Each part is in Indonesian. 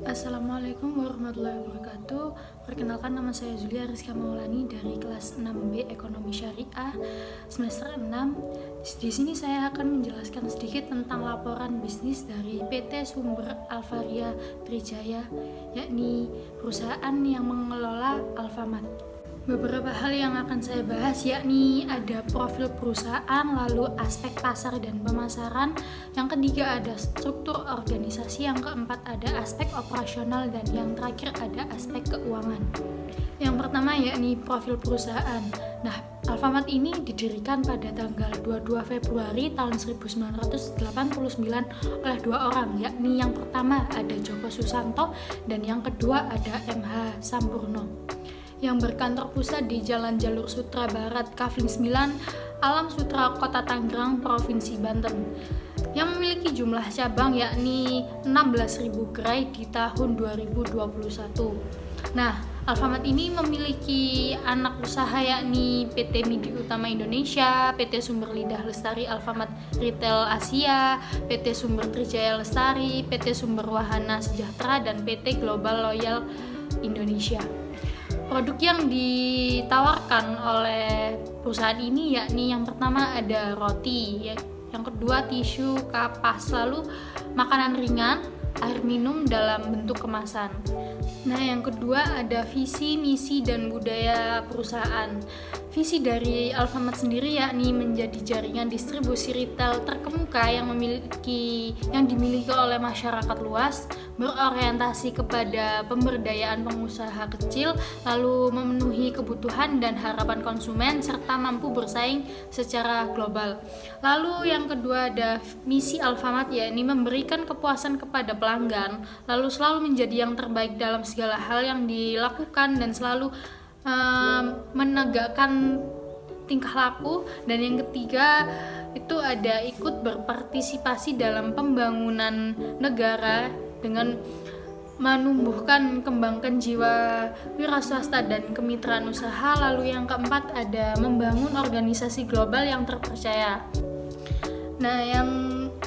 Assalamualaikum warahmatullahi wabarakatuh. Perkenalkan, nama saya Zulia Rizka Maulani dari kelas 6B Ekonomi Syariah semester 6. Di sini saya akan menjelaskan sedikit tentang laporan bisnis dari PT Sumber Alvaria Trijaya, yakni perusahaan yang mengelola Alfamart. Beberapa hal yang akan saya bahas yakni ada profil perusahaan, lalu aspek pasar dan pemasaran, yang ketiga ada struktur organisasi, yang keempat ada aspek operasional, dan yang terakhir ada aspek keuangan. Yang pertama yakni profil perusahaan. Nah, Alfamart ini didirikan pada tanggal 22 Februari tahun 1989 oleh dua orang, yakni yang pertama ada Joko Susanto dan yang kedua ada MH Sampurno, yang berkantor pusat di Jalan Jalur Sutra Barat, Kavling 9, Alam Sutra, Kota Tangerang, Provinsi Banten, yang memiliki jumlah cabang yakni 16.000 gerai di tahun 2021. Nah, Alfamart ini memiliki anak usaha yakni PT Midi Utama Indonesia, PT Sumber Lidah Lestari Alfamart Retail Asia, PT Sumber Trijaya Lestari, PT Sumber Wahana Sejahtera, dan PT Global Loyal Indonesia. Produk yang ditawarkan oleh perusahaan ini yakni yang pertama ada roti, yang kedua tisu, kapas, lalu makanan ringan, air minum dalam bentuk kemasan. Nah, yang kedua ada visi, misi, dan budaya perusahaan. Visi dari Alfamart sendiri yakni menjadi jaringan distribusi retail terkemuka yang dimiliki oleh masyarakat luas, berorientasi kepada pemberdayaan pengusaha kecil, lalu memenuhi kebutuhan dan harapan konsumen, serta mampu bersaing secara global. Lalu yang kedua ada misi Alfamart, yakni memberikan kepuasan kepada pelanggan, lalu selalu menjadi yang terbaik dalam segala hal yang dilakukan dan selalu menegakkan tingkah laku. Dan yang ketiga itu ada ikut berpartisipasi dalam pembangunan negara dengan menumbuhkan kembangkan jiwa wira swasta dan kemitraan usaha. Lalu yang keempat ada membangun organisasi global yang terpercaya. Nah, yang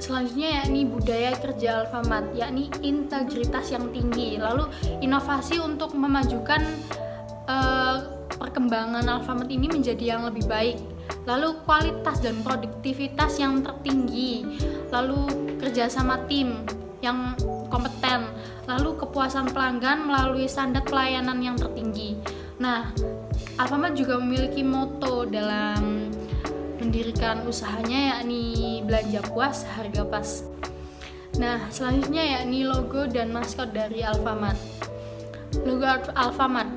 selanjutnya yakni budaya kerja Alfamart, yakni integritas yang tinggi, lalu inovasi untuk memajukan perkembangan Alfamart ini menjadi yang lebih baik, lalu kualitas dan produktivitas yang tertinggi, lalu kerjasama tim yang kompeten, lalu kepuasan pelanggan melalui standar pelayanan yang tertinggi. Nah, Alfamart juga memiliki moto dalam mendirikan usahanya, yakni belanja puas, harga pas. Nah, selanjutnya yakni logo dan maskot dari Alfamart. Logo Alfamart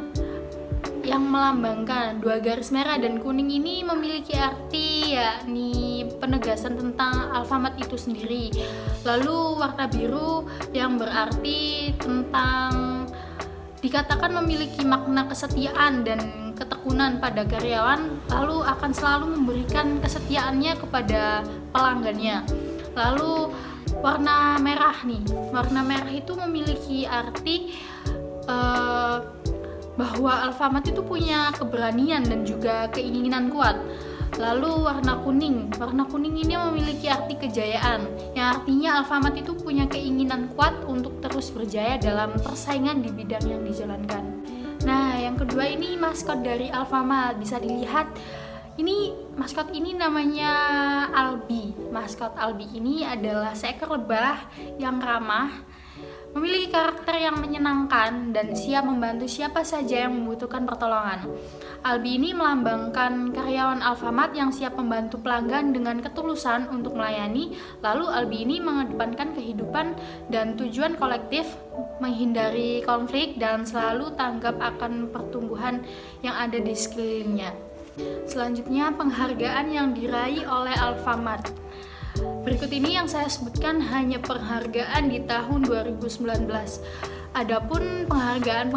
yang melambangkan dua garis merah dan kuning ini memiliki arti yakni penegasan tentang Alfamart itu sendiri. Lalu warna biru yang berarti tentang dikatakan memiliki makna kesetiaan dan ketekunan pada karyawan, lalu akan selalu memberikan kesetiaannya kepada pelanggannya. Lalu warna merah itu memiliki arti bahwa Alfamart itu punya keberanian dan juga keinginan kuat. Lalu warna kuning ini memiliki arti kejayaan, yang artinya Alfamart itu punya keinginan kuat untuk terus berjaya dalam persaingan di bidang yang dijalankan. Nah, yang kedua ini maskot dari Alfamart. Bisa dilihat ini maskot ini namanya Albi. Maskot Albi ini adalah seekor lebah yang ramah, memiliki karakter yang menyenangkan dan siap membantu siapa saja yang membutuhkan pertolongan. Albi ini melambangkan karyawan Alfamart yang siap membantu pelanggan dengan ketulusan untuk melayani. Lalu Albi ini mengedepankan kehidupan dan tujuan kolektif, menghindari konflik, dan selalu tanggap akan pertumbuhan yang ada di sekelilingnya. Selanjutnya, penghargaan yang diraih oleh Alfamart. Berikut ini yang saya sebutkan hanya penghargaan di tahun 2019. Adapun penghargaan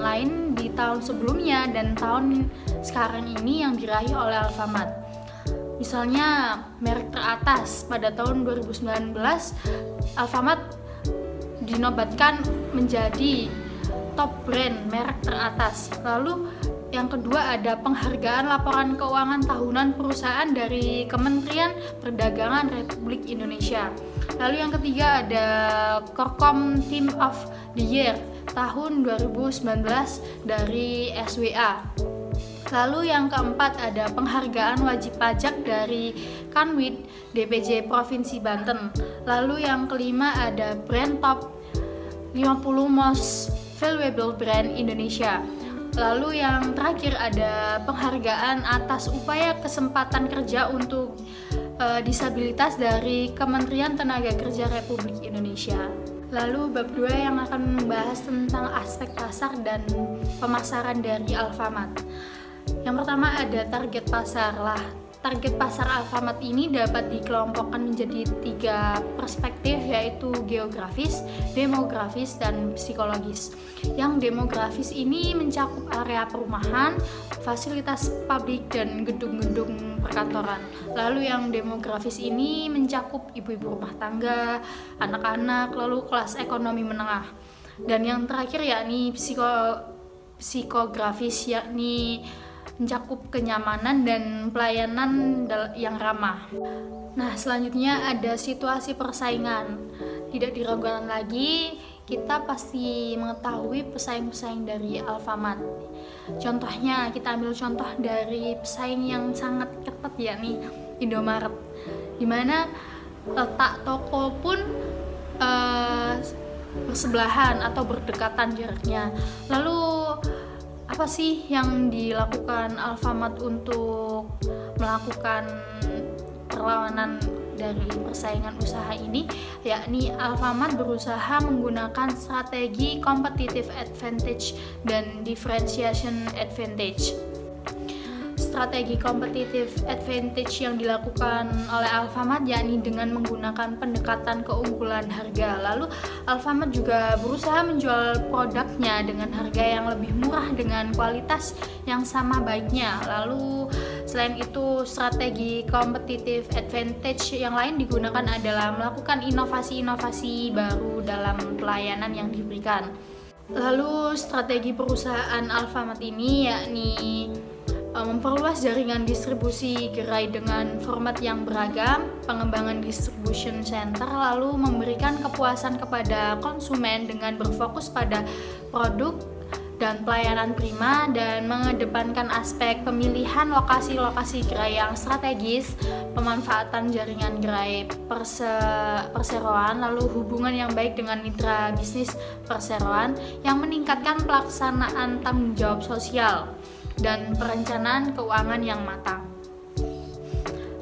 lain di tahun sebelumnya dan tahun sekarang ini yang diraih oleh Alfamart. Misalnya merek teratas pada tahun 2019, Alfamart dinobatkan menjadi top brand merek teratas. Lalu yang kedua ada penghargaan laporan keuangan tahunan perusahaan dari Kementerian Perdagangan Republik Indonesia. Lalu yang ketiga ada Korkom Team of the Year tahun 2019 dari SWA. Lalu yang keempat ada penghargaan wajib pajak dari Kanwid DPJ Provinsi Banten. Lalu yang kelima ada brand top 50 most valuable brand Indonesia. Lalu yang terakhir ada penghargaan atas upaya kesempatan kerja untuk disabilitas dari Kementerian Tenaga Kerja Republik Indonesia. Lalu bab 2 yang akan membahas tentang aspek pasar dan pemasaran dari Alfamart. Yang pertama ada target pasar lah. Target pasar Alfamart ini dapat dikelompokkan menjadi 3 perspektif, yaitu geografis, demografis, dan psikologis. Yang demografis ini mencakup area perumahan, fasilitas publik, dan gedung-gedung perkantoran. Lalu yang demografis ini mencakup ibu-ibu rumah tangga, anak-anak, lalu kelas ekonomi menengah. Dan yang terakhir yakni psikografis, yakni mencakup kenyamanan dan pelayanan yang ramah. Nah, selanjutnya ada situasi persaingan. Tidak diragukan lagi, kita pasti mengetahui pesaing-pesaing dari Alfamart. Contohnya, kita ambil contoh dari pesaing yang sangat ketat, yakni Indomaret, di mana letak toko pun bersebelahan atau berdekatan jaraknya. Lalu apa sih yang dilakukan Alfamart untuk melakukan perlawanan dari persaingan usaha ini? Yakni Alfamart berusaha menggunakan strategi competitive advantage dan differentiation advantage. Strategi competitive advantage yang dilakukan oleh Alfamart yakni dengan menggunakan pendekatan keunggulan harga. Lalu Alfamart juga berusaha menjual produknya dengan harga yang lebih murah dengan kualitas yang sama baiknya. Lalu selain itu, strategi competitive advantage yang lain digunakan adalah melakukan inovasi-inovasi baru dalam pelayanan yang diberikan. Lalu strategi perusahaan Alfamart ini yakni memperluas jaringan distribusi gerai dengan format yang beragam, pengembangan distribution center, lalu memberikan kepuasan kepada konsumen dengan berfokus pada produk dan pelayanan prima, dan mengedepankan aspek pemilihan lokasi-lokasi gerai yang strategis, pemanfaatan jaringan gerai perseroan, lalu hubungan yang baik dengan mitra bisnis perseroan yang meningkatkan pelaksanaan tanggung jawab sosial dan perencanaan keuangan yang matang.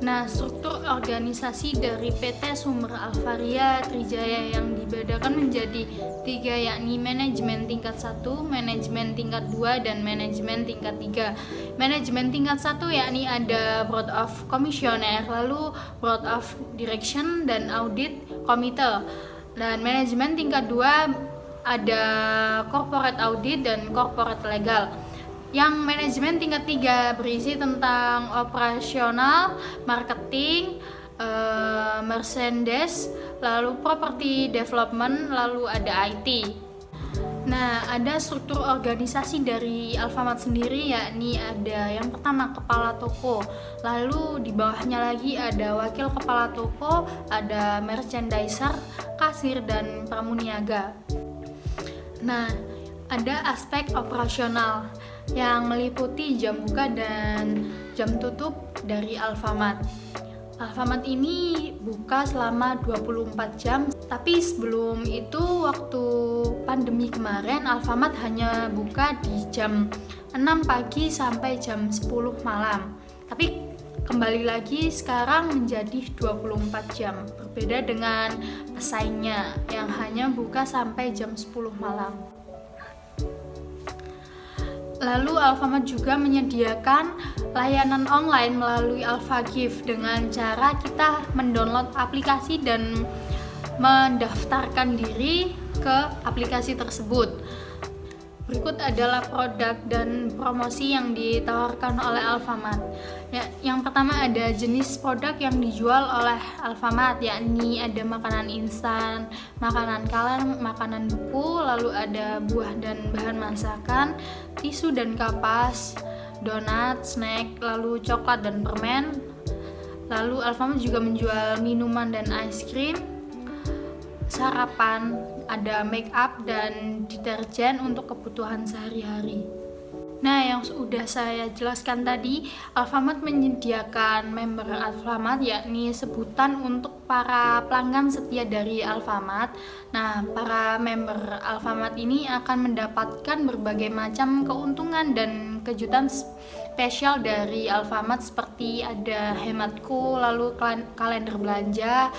Nah, struktur organisasi dari PT Sumber Alvaria Trijaya yang dibedakan menjadi 3, yakni manajemen tingkat 1, manajemen tingkat 2, dan manajemen tingkat 3. Manajemen tingkat 1 yakni ada Board of Commissioner, lalu Board of Direction, dan Audit Committee. Dan manajemen tingkat 2 ada Corporate Audit dan Corporate Legal. Yang manajemen tingkat 3 berisi tentang operasional, marketing, merchandise, lalu property development, lalu ada IT. Nah, ada struktur organisasi dari Alfamart sendiri, yakni ada yang pertama kepala toko, lalu di bawahnya lagi ada wakil kepala toko, ada merchandiser, kasir, dan pramuniaga. Nah, ada aspek operasional yang meliputi jam buka dan jam tutup dari Alfamart. Alfamart ini buka selama 24 jam, tapi sebelum itu waktu pandemi kemarin Alfamart hanya buka di jam 6 pagi sampai jam 10 malam. Tapi kembali lagi sekarang menjadi 24 jam, berbeda dengan pesaingnya yang hanya buka sampai jam 10 malam. Lalu Alfamart juga menyediakan layanan online melalui AlfaGift dengan cara kita mendownload aplikasi dan mendaftarkan diri ke aplikasi tersebut. Berikut adalah produk dan promosi yang ditawarkan oleh Alfamart. Ya, yang pertama ada jenis produk yang dijual oleh Alfamart, yakni ada makanan instan, makanan kaleng, makanan beku, lalu ada buah dan bahan masakan, tisu dan kapas, donat, snack, lalu coklat dan permen. Lalu Alfamart juga menjual minuman dan es krim, sarapan, ada make up dan deterjen untuk kebutuhan sehari-hari. Nah, yang sudah saya jelaskan tadi, Alfamart menyediakan member Alfamart, yakni sebutan untuk para pelanggan setia dari Alfamart. Nah, para member Alfamart ini akan mendapatkan berbagai macam keuntungan dan kejutan spesial dari Alfamart, seperti ada hematku, lalu kalender belanja,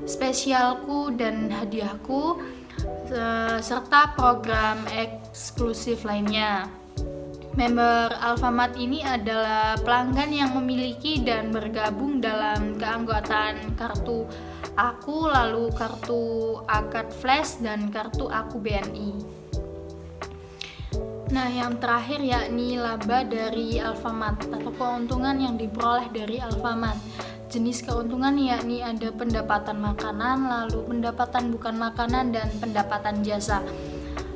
spesialku dan hadiahku, serta program eksklusif lainnya. Member Alfamart ini adalah pelanggan yang memiliki dan bergabung dalam keanggotaan kartu Aku, lalu kartu Akad Flash dan kartu Aku BNI. Nah, yang terakhir yakni laba dari Alfamart atau keuntungan yang diperoleh dari Alfamart. Jenis keuntungan yakni ada pendapatan makanan, lalu pendapatan bukan makanan, dan pendapatan jasa.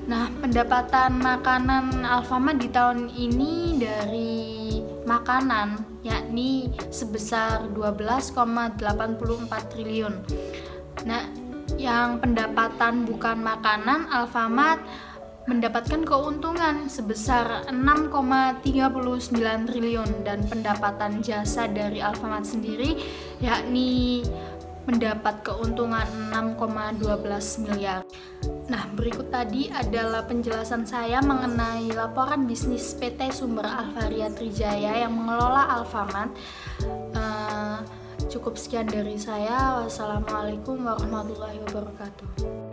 Nah, pendapatan makanan Alfamart di tahun ini dari makanan yakni sebesar 12,84 triliun. Nah, yang pendapatan bukan makanan Alfamart mendapatkan keuntungan sebesar 6,39 triliun, dan pendapatan jasa dari Alfamart sendiri yakni mendapat keuntungan 6,12 miliar. Nah, berikut tadi adalah penjelasan saya mengenai laporan bisnis PT Sumber Alvaria Trijaya yang mengelola Alfamart. Cukup sekian dari saya. Wassalamualaikum warahmatullahi wabarakatuh.